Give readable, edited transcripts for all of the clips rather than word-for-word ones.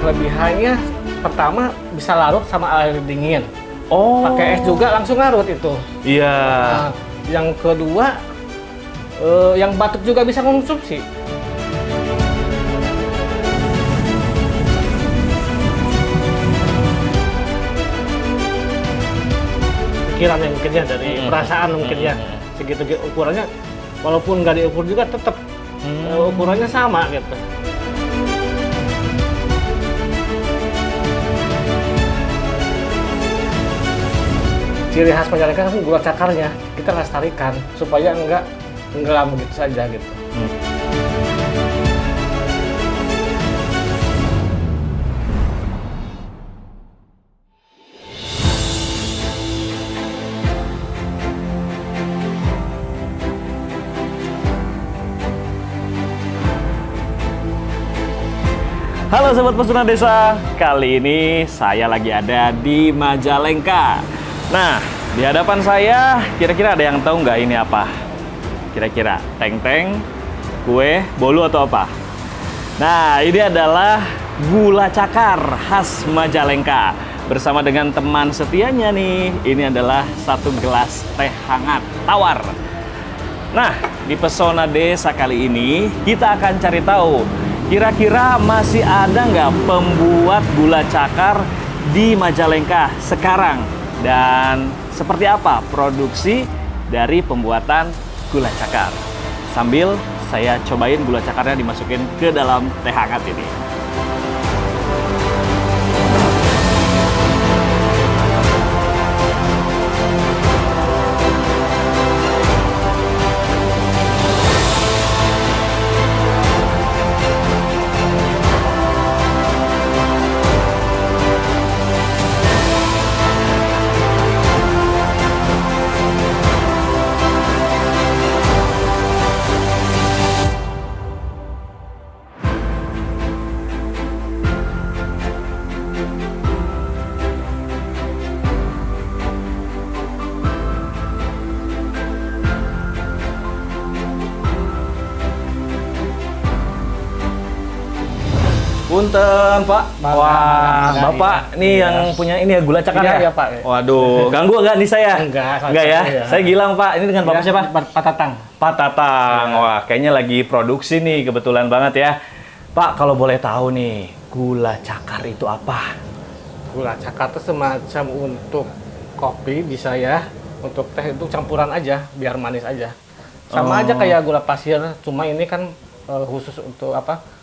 Kelebihannya pertama bisa larut sama air dingin. Oh. Pakai es juga langsung larut itu. Iya. Nah, yang kedua, yang batuk juga bisa konsumsi. Pikiran yang mungkin ya dari perasaan mungkin ya segitu ukurannya, walaupun nggak diukur juga tetap ukurannya sama gitu. Ciri khas Majalengka kan gula cakarnya kita lestarikan supaya enggak tenggelam begitu saja gitu. Halo Sobat Pesona Desa, kali ini saya lagi ada di Majalengka. Nah, di hadapan saya kira-kira ada yang tahu nggak ini apa? Kira-kira teng-teng, kue, bolu atau apa? Nah, ini adalah gula cakar khas Majalengka. Bersama dengan teman setianya nih, ini adalah satu gelas teh hangat tawar. Nah, di Pesona Desa kali ini kita akan cari tahu kira-kira masih ada nggak pembuat gula cakar di Majalengka sekarang? Dan seperti apa produksi dari pembuatan gula cakar? Sambil saya cobain gula cakarnya dimasukin ke dalam teh hangat ini. Punten Pak. Wah, Bapak nih yang punya ini ya gula cakar ya? Iya Pak. Waduh, ganggu nggak nih saya? Enggak ya? iya. Saya Gilang Pak. Ini dengan Bapak siapa? Pak Tatang. Pak Tatang. Wah, kayaknya lagi produksi nih, kebetulan banget ya. Pak, kalau boleh tahu nih, gula cakar itu apa? Gula cakar itu semacam untuk kopi bisa ya, untuk teh itu campuran aja, biar manis aja. Sama aja kayak gula pasir, cuma ini kan khusus untuk apa?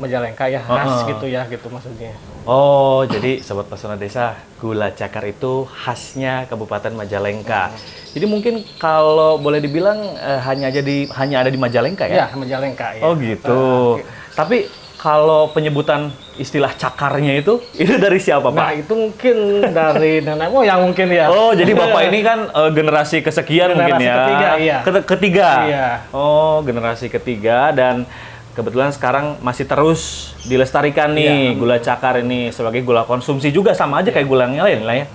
Majalengka ya, khas gitu ya, gitu maksudnya. Oh, jadi Sobat Pesona Desa, gula cakar itu khasnya Kabupaten Majalengka. Jadi mungkin kalau boleh dibilang hanya ada di Majalengka ya? Iya, Majalengka ya. Oh gitu. Tapi kalau penyebutan istilah cakarnya itu dari siapa Pak? Nah, itu mungkin dari nenek moyang mungkin ya. Oh, jadi Bapak ini kan generasi kesekian mungkin ya? Ketiga, iya. Ketiga? Iya. Oh, generasi ketiga dan kebetulan sekarang masih terus dilestarikan nih gula cakar ini sebagai gula konsumsi juga sama aja kayak gula yang lain lah ya.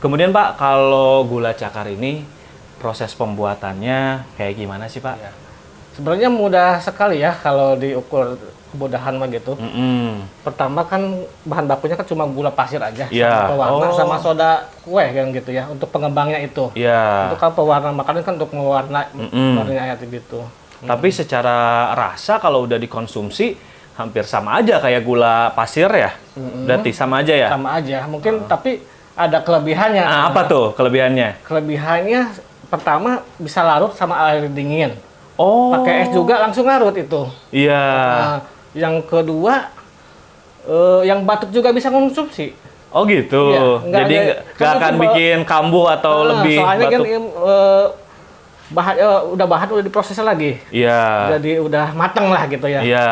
Kemudian Pak, kalau gula cakar ini proses pembuatannya kayak gimana sih Pak? Ya. Sebenarnya mudah sekali ya kalau diukur kemudahan mah gitu. Pertama kan bahan bakunya kan cuma gula pasir aja, sama pewarna sama soda kue kan gitu ya untuk pengembangnya itu. Untuk kalau pewarna makanan kan untuk mewarna warnanya gitu. Tapi secara rasa kalau udah dikonsumsi hampir sama aja kayak gula pasir ya? Berarti sama aja ya? Sama aja, mungkin tapi ada kelebihannya. Nah, apa tuh kelebihannya? Kelebihannya pertama bisa larut sama air dingin. Oh. Pakai es juga langsung larut itu. Iya. Yang kedua, yang batuk juga bisa konsumsi. Oh gitu. Iya, jadi nggak akan bikin kambuh atau lebih soalnya batuk. Kan bahan udah diproses lagi. Iya. Jadi udah mateng lah gitu ya. Iya.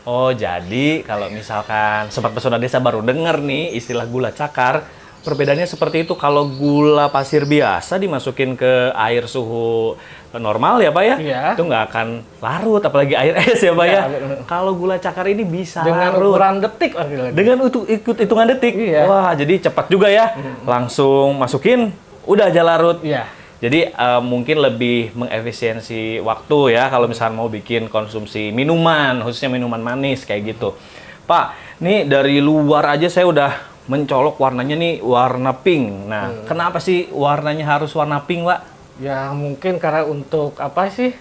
Oh, jadi kalau misalkan Sobat Pesona Desa baru denger nih istilah gula cakar, perbedaannya seperti itu. Kalau gula pasir biasa dimasukin ke air suhu normal ya Pak ya, itu nggak akan larut, apalagi air es ya Pak ya. Kalau gula cakar ini bisa dengan larut. ukuran detik. Dengan ikut hitungan detik. Iya. Wah, jadi cepat juga ya. Langsung masukin, udah aja larut. Iya. Jadi mungkin lebih mengefisiensi waktu ya kalau misalnya mau bikin konsumsi minuman, khususnya minuman manis kayak gitu. Pak, Nih dari luar aja saya udah mencolok warnanya nih warna pink. Nah, kenapa sih warnanya harus warna pink, Pak? Ya mungkin karena untuk apa sih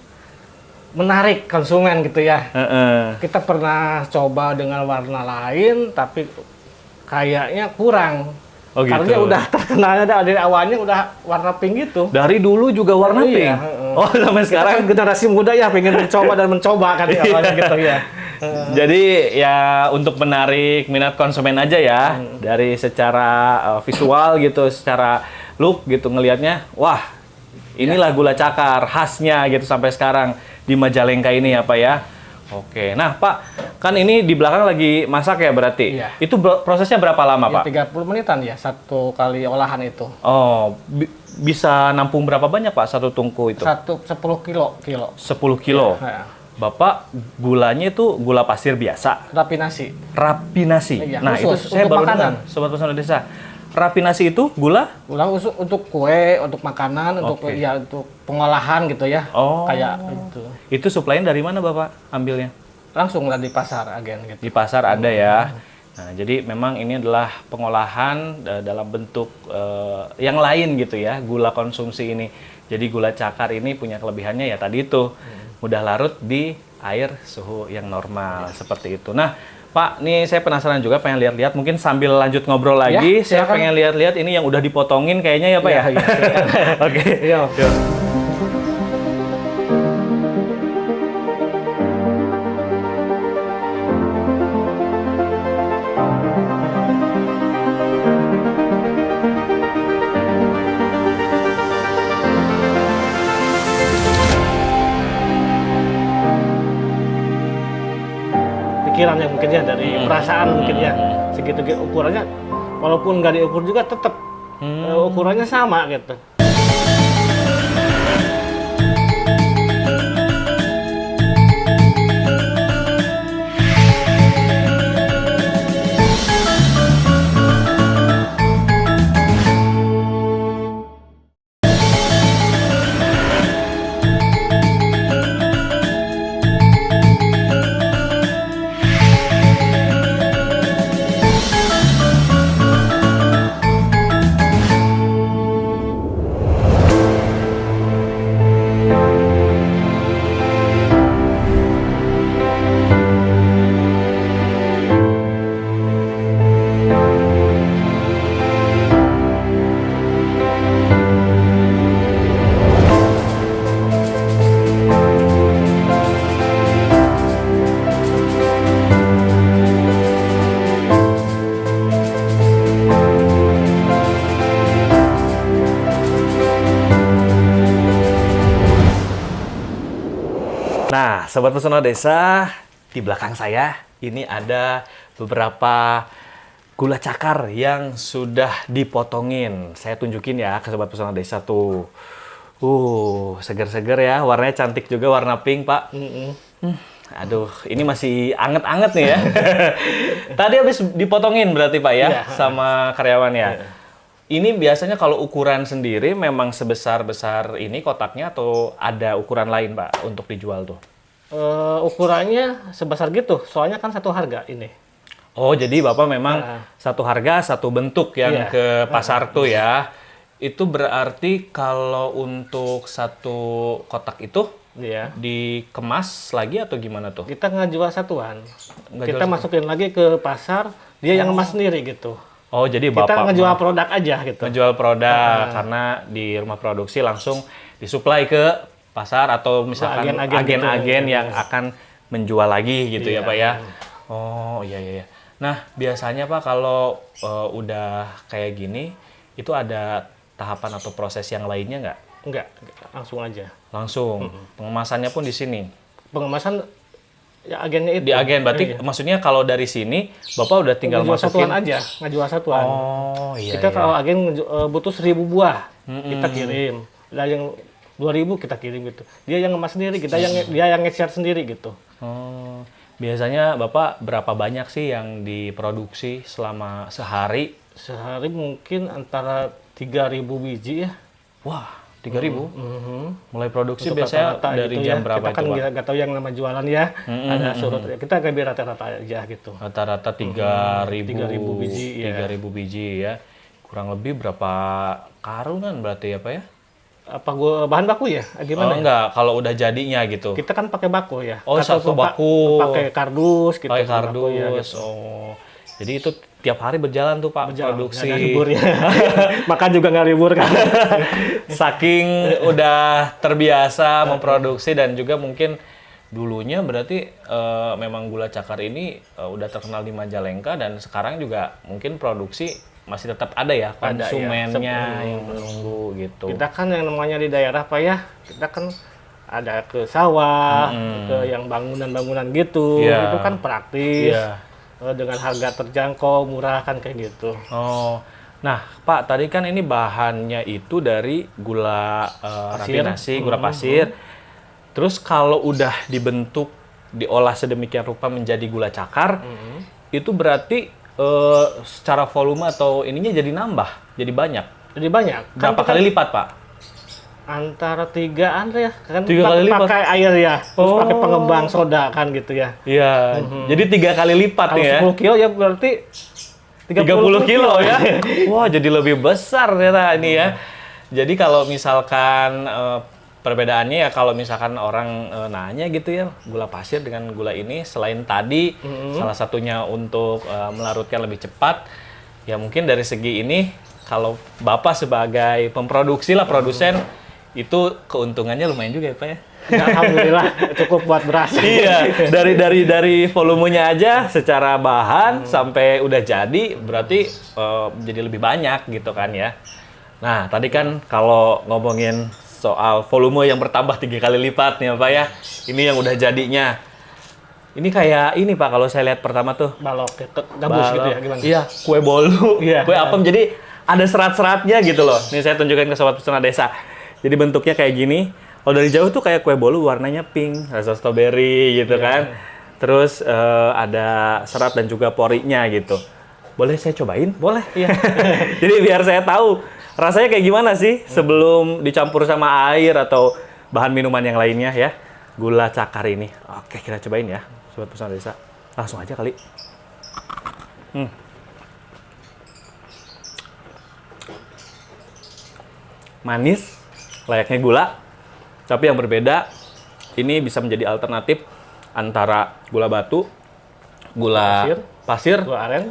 menarik konsumen gitu ya. Kita pernah coba dengan warna lain tapi kayaknya kurang. Oh gitu. Karena dia udah terkenalnya dari awalnya udah warna pink gitu. Dari dulu juga warna pink. Iya, Oh, sampai sekarang generasi muda ya pengen mencoba dan mencoba kan awalnya gitu ya. Jadi ya untuk menarik minat konsumen aja ya. Dari secara visual gitu, secara look gitu ngelihatnya, wah, inilah gula cakar khasnya gitu sampai sekarang di Majalengka ini ya, Pak ya. Oke. Nah, Pak, kan ini di belakang lagi masak ya berarti? Iya. Itu prosesnya berapa lama, Ya, Pak? 30 menitan ya satu kali olahan itu. Oh, bisa nampung berapa banyak, Pak, satu tungku itu? 10 kilo. 10 kilo. Ya. Bapak gulanya itu gula pasir biasa, Rafinasi. rafinasi. Iya, Nah, khusus itu saya untuk baru makanan. dengar, Sobat Pesona Desa. Rafinasi itu gula? Ulang untuk kue, untuk makanan, untuk Oke. ya untuk pengolahan gitu ya. Oh. Kayak itu. Itu suplainya dari mana, Bapak ambilnya? Langsung lah di pasar agen gitu. Di pasar ada ya. Nah, jadi memang ini adalah pengolahan dalam bentuk yang lain gitu ya, gula konsumsi ini. Jadi gula cakar ini punya kelebihannya ya tadi itu, mudah larut di air suhu yang normal seperti itu. Nah, Pak, nih saya penasaran juga pengen lihat-lihat, mungkin sambil lanjut ngobrol lagi, saya silakan. pengen lihat-lihat ini yang udah dipotongin kayaknya ya, Pak ya. Iya, silakan. Oke. Iya. Yuk. Pikiran yang mungkin ya dari perasaan mungkin ya segitu ukurannya walaupun nggak diukur juga tetap ukurannya sama gitu. Nah, Sobat Pesona Desa, di belakang saya ini ada beberapa gula cakar yang sudah dipotongin. Saya tunjukin ya ke Sobat Pesona Desa tuh. Seger-seger ya, warnanya cantik juga, warna pink, Pak. Aduh, ini masih anget-anget nih ya. Tadi habis dipotongin berarti, Pak ya, Iya. sama karyawan ya. Ini biasanya kalau ukuran sendiri memang sebesar-besar ini kotaknya atau ada ukuran lain, Pak, untuk dijual tuh? Ukurannya sebesar gitu, soalnya kan satu harga ini. Oh, jadi Bapak memang satu harga, satu bentuk yang Iya. ke pasar tuh ya. Itu berarti kalau untuk satu kotak itu Iya. dikemas lagi atau gimana tuh? Kita nggak jual satuan. Nggak Kita jual masukin lagi ke pasar, dia yang ngemas sendiri gitu. Oh, jadi Kita Bapak ngejual produk aja gitu. ngejual produk karena di rumah produksi langsung disuplai ke pasar atau misalkan agen-agen agen-agen gitu. yang akan menjual lagi gitu ya, Iya. Pak ya. Oh, iya iya. Nah, biasanya Pak kalau udah kayak gini itu ada tahapan atau proses yang lainnya nggak? Enggak, langsung aja. Langsung. Pengemasannya pun di sini. Pengemasan ya agennya itu. Di agen berarti maksudnya kalau dari sini Bapak udah tinggal ngejual masukin. satuan aja, ngejual satuan. Oh, iya. Kita iya. kalau agen butuh 1000 buah, kita kirim. Lah yang 2000 kita kirim gitu. Dia yang ngemas sendiri, dia yang nge-share sendiri gitu. Oh, biasanya Bapak berapa banyak sih yang diproduksi selama sehari? Sehari mungkin antara 3000 biji ya. Wah, 3.000. Mulai produksi untuk biasanya rata-rata dari gitu jam berapa kita kan nggak tahu yang nama jualan ya. Ada surut. Kita lebih rata-rata aja gitu. Rata-rata 3.000 biji. 3.000 biji ya. Kurang lebih berapa karungan berarti ya Pak ya? Apa gua bahan baku ya? Gimana? Enggak, kalau udah jadinya gitu. Kita kan pakai baku ya. Oh, satu baku. Pakai kardus gitu. Pakai kardus. Ya, gitu. Oh. Jadi itu tiap hari berjalan tuh Pak produksi. Libur ya. Makan juga nggak libur kan. Saking udah terbiasa memproduksi dan juga mungkin dulunya berarti memang gula cakar ini udah terkenal di Majalengka dan sekarang juga mungkin produksi masih tetap ada ya konsumennya yang menunggu gitu. Kita kan yang namanya di daerah Pak ya, kita kan ada ke sawah, ke yang bangunan-bangunan gitu, itu kan praktis. Dengan harga terjangkau, murah kan kayak gitu. Oh, nah Pak, tadi kan ini bahannya itu dari gula rafinasi, gula pasir. Terus kalau udah dibentuk, diolah sedemikian rupa menjadi gula cakar, itu berarti secara volume atau ininya jadi nambah, jadi banyak. Jadi banyak. Berapa kali lipat Pak? Antara 3-an ya, kan 3 kali lipat. Pakai air ya, terus pakai pengembang soda kan gitu ya. Iya, jadi 3 kali lipat ya. Kalau 10 kilo ya berarti 30 kilo ya. Wah, jadi lebih besar ternyata ini ya. Jadi kalau misalkan perbedaannya ya kalau misalkan orang nanya gitu ya, gula pasir dengan gula ini selain tadi salah satunya untuk melarutkan lebih cepat, ya mungkin dari segi ini kalau Bapak sebagai pemproduksi lah, produsen, itu keuntungannya lumayan juga ya Pak ya? Alhamdulillah cukup buat beras. Iya, dari volumenya aja secara bahan sampai udah jadi berarti jadi lebih banyak gitu kan ya. Nah tadi kan kalau ngomongin soal volume yang bertambah 3 kali lipat nih Pak ya, ini yang udah jadinya. Ini kayak ini Pak kalau saya lihat pertama tuh. Balok, gabus gitu ya gimana? Iya, kue bolu, kue apem, jadi ada serat-seratnya gitu loh. Nih saya tunjukkan ke Sobat Pesona Desa. Jadi bentuknya kayak gini. Kalau dari jauh tuh kayak kue bolu warnanya pink, rasa stroberi gitu kan. Terus ada serat dan juga porinya gitu. Boleh saya cobain? Boleh, iya. Jadi biar saya tahu rasanya kayak gimana sih sebelum dicampur sama air atau bahan minuman yang lainnya ya. Gula cakar ini. Oke, kita cobain ya, Sobat Pesona Desa. Langsung aja kali. Manis, layaknya gula, tapi yang berbeda, ini bisa menjadi alternatif antara gula batu, gula pasir,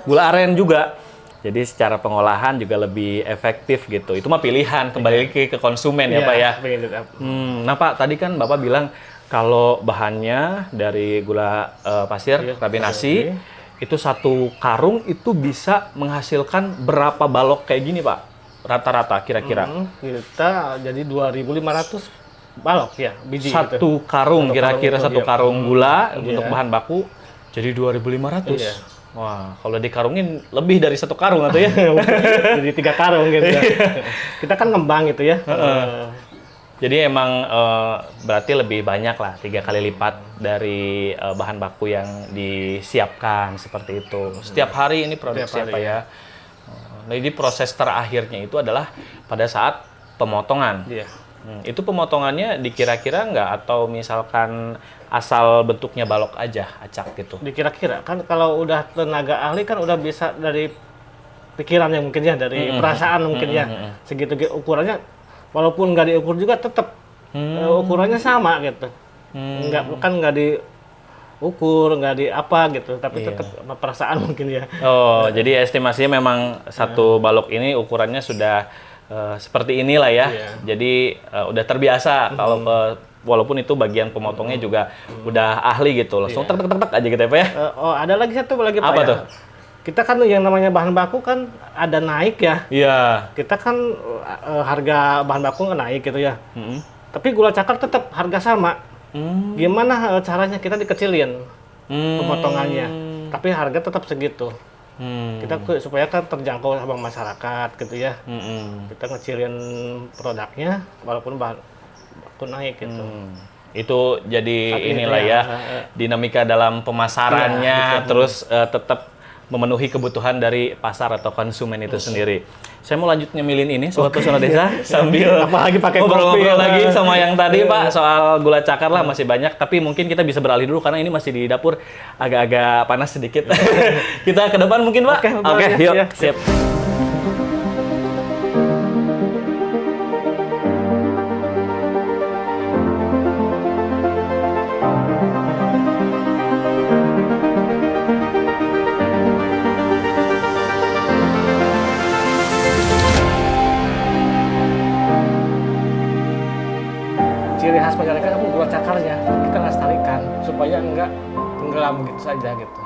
gula aren juga. Jadi secara pengolahan juga lebih efektif gitu. Itu mah pilihan, kembali lagi ke konsumen ya Pak ya. Nah Pak, tadi kan Bapak bilang kalau bahannya dari gula pasir, rafinasi, itu satu karung itu bisa menghasilkan berapa balok kayak gini Pak? Rata-rata kira-kira? Kita jadi 2.500 balok ya, biji. Satu karung kira-kira satu karung gula untuk bahan baku jadi 2.500. Iya. Wah, kalau dikarungin lebih dari satu karung atau ya? Jadi 3 karung gitu. Kita kan ngembang gitu ya. Jadi emang berarti lebih banyak lah, 3 kali lipat dari bahan baku yang disiapkan seperti itu. Setiap hari ini produksi apa ya? Jadi proses terakhirnya itu adalah pada saat pemotongan. Itu pemotongannya dikira-kira nggak atau misalkan asal bentuknya balok aja, acak gitu? Dikira-kira kan kalau udah tenaga ahli kan udah bisa dari pikiran yang mungkin ya, dari perasaan mungkin ya. Segitu ukurannya, walaupun nggak diukur juga tetap ukurannya sama gitu. Nggak diukur, nggak di apa gitu, tapi tetap perasaan mungkin ya. Oh, jadi estimasinya memang satu balok ini ukurannya sudah seperti inilah ya. Jadi udah terbiasa kalau walaupun itu bagian pemotongnya juga udah ahli gitu, langsung tek aja gitu ya Pak ya. Ada lagi satu lagi Pak. Apa tuh? Kita kan yang namanya bahan baku kan ada naik ya. Iya. Kita kan harga bahan baku kan naik gitu ya. Tapi gula cakar tetap harga sama. Gimana caranya kita dikecilin pemotongannya, tapi harga tetap segitu. Kita supaya kan terjangkau sama masyarakat gitu ya. Kita ngecilin produknya walaupun bahan baku naik gitu. Itu jadi inilah ya dinamika dalam pemasarannya, terus tetap memenuhi kebutuhan dari pasar atau konsumen itu sendiri. Saya mau lanjut nyemilin ini Sobat Pesona Desa sambil apalagi pakai ngobrol-ngobrol lagi sama yang tadi Pak soal gula cakar lah, masih banyak, tapi mungkin kita bisa beralih dulu karena ini masih di dapur agak-agak panas sedikit. Kita ke depan mungkin Pak. Oke, yuk. Ya. Siap. Ciri khas Majalengka kan gula cakarnya, kita lestarikan supaya enggak tenggelam gitu saja gitu.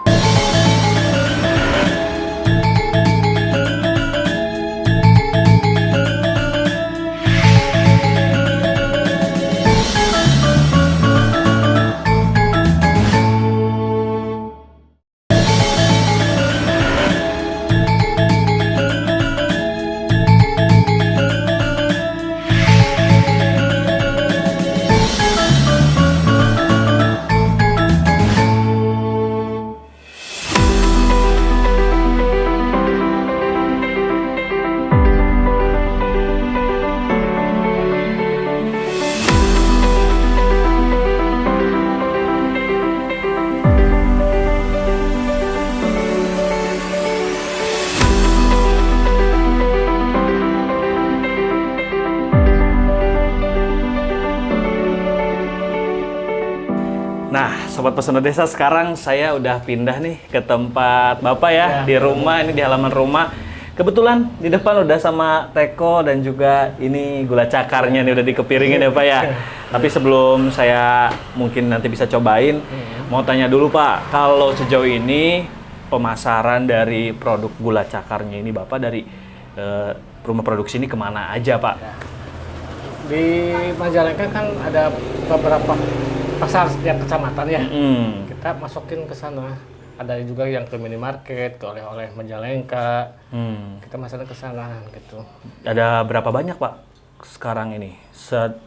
Nah, Sobat Pesona Desa, sekarang saya udah pindah nih ke tempat Bapak ya, di rumah, ini di halaman rumah. Kebetulan di depan udah sama teko dan juga ini gula cakarnya nih udah dikepiringin ya Pak ya. Tapi sebelum saya mungkin nanti bisa cobain, mau tanya dulu Pak, kalau sejauh ini pemasaran dari produk gula cakarnya ini Bapak dari rumah produksi ini kemana aja Pak? Di Majalengka kan ada beberapa pasar setiap kecamatan ya. Kita masukin ke sana. Ada juga yang ke minimarket, ke oleh-oleh Majalengka. Kita masukin ke sana gitu. Ada berapa banyak Pak sekarang ini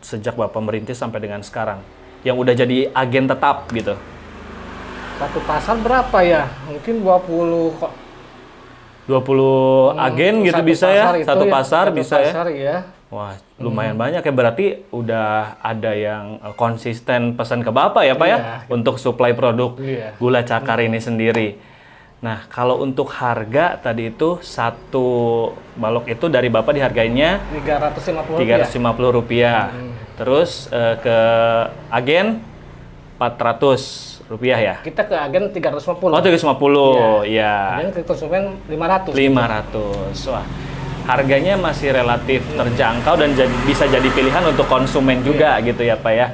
sejak Bapak merintis sampai dengan sekarang yang udah jadi agen tetap gitu? Satu pasar berapa ya? Mungkin 20 kok. 20 agen gitu bisa ya? Satu pasar bisa ya? Ya. Wah, lumayan banyak ya. Berarti udah ada yang konsisten pesan ke Bapak ya Pak ya? Untuk suplai produk gula cakar ini sendiri. Nah, kalau untuk harga tadi itu satu balok itu dari Bapak dihargainya Rp350. Terus ke agen Rp400 ya? Kita ke agen 350. Oh, 350, ya. Agen ke konsumen 500. 500. Wah, harganya masih relatif terjangkau dan bisa jadi pilihan untuk konsumen juga gitu ya Pak ya.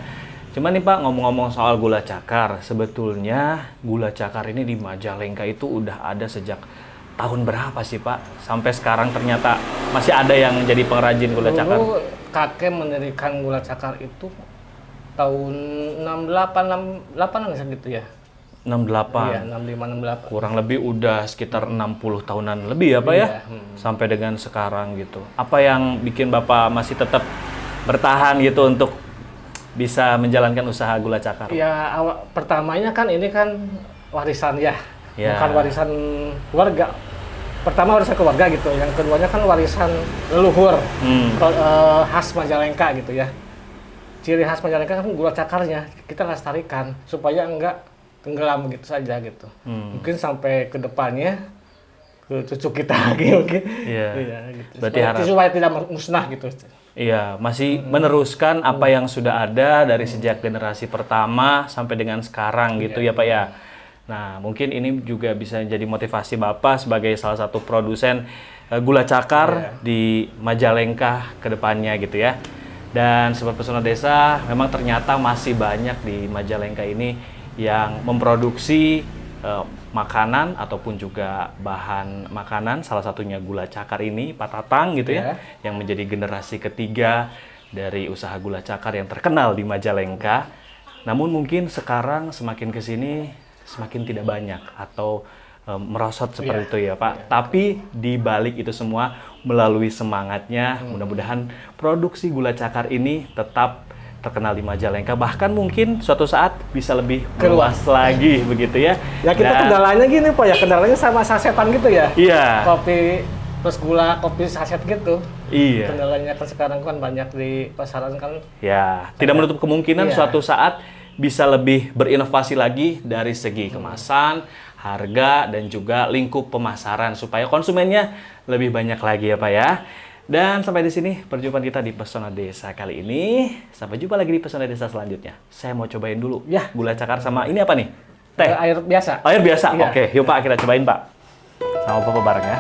Cuman nih Pak, ngomong-ngomong soal gula cakar, sebetulnya gula cakar ini di Majalengka itu udah ada sejak tahun berapa sih Pak? Sampai sekarang ternyata masih ada yang jadi pengrajin gula cakar. Dulu kakek mendirikan gula cakar itu tahun 68 gitu ya. 68. Iya, 65 68. Kurang lebih udah sekitar 60 tahunan lebih ya Pak ya? Sampai dengan sekarang gitu. Apa yang bikin Bapak masih tetap bertahan gitu untuk bisa menjalankan usaha gula cakar? Ya, pertamanya kan ini kan warisan ya. Bukan warisan keluarga. Pertama warisan keluarga gitu. Yang keduanya kan warisan leluhur. Khas Majalengka gitu ya. Ciri khas Majalengka kan gula cakarnya. Kita lestarikan supaya enggak tenggelam gitu saja gitu. Mungkin sampai ke depannya ke cucu kita lagi mungkin. Iya, gitu. Berarti supaya tidak musnah gitu. Iya, masih meneruskan apa yang sudah ada dari sejak generasi pertama sampai dengan sekarang gitu ya Pak ya. Nah, mungkin ini juga bisa jadi motivasi Bapak sebagai salah satu produsen gula cakar di Majalengka ke depannya gitu ya. Dan Sobat Pesona Desa, memang ternyata masih banyak di Majalengka ini yang memproduksi makanan ataupun juga bahan makanan, salah satunya gula cakar ini, Pak Tatang gitu ya, yang menjadi generasi ketiga dari usaha gula cakar yang terkenal di Majalengka. Namun mungkin sekarang semakin ke sini semakin tidak banyak atau merosot seperti itu ya Pak. Tapi di balik itu semua, melalui semangatnya, mudah-mudahan produksi gula cakar ini tetap terkenal di Majalengka, bahkan mungkin suatu saat bisa lebih luas lagi begitu ya. Ya kita kendalanya gini Pak ya, kendalanya sama sasetan gitu ya. Iya. Kopi plus gula, kopi saset gitu. Iya. Kendalanya kan sekarang kan banyak di pasaran kan. Ya, tidak menutup kemungkinan suatu saat bisa lebih berinovasi lagi dari segi kemasan, harga, dan juga lingkup pemasaran supaya konsumennya lebih banyak lagi ya Pak ya. Dan sampai di sini perjumpaan kita di Pesona Desa kali ini. Sampai jumpa lagi di Pesona Desa selanjutnya. Saya mau cobain dulu ya gula cakar sama ini apa nih? Teh? Air biasa. Air biasa? Iya. Oke, yuk Pak kita cobain Pak. Sama Bapak bareng ya.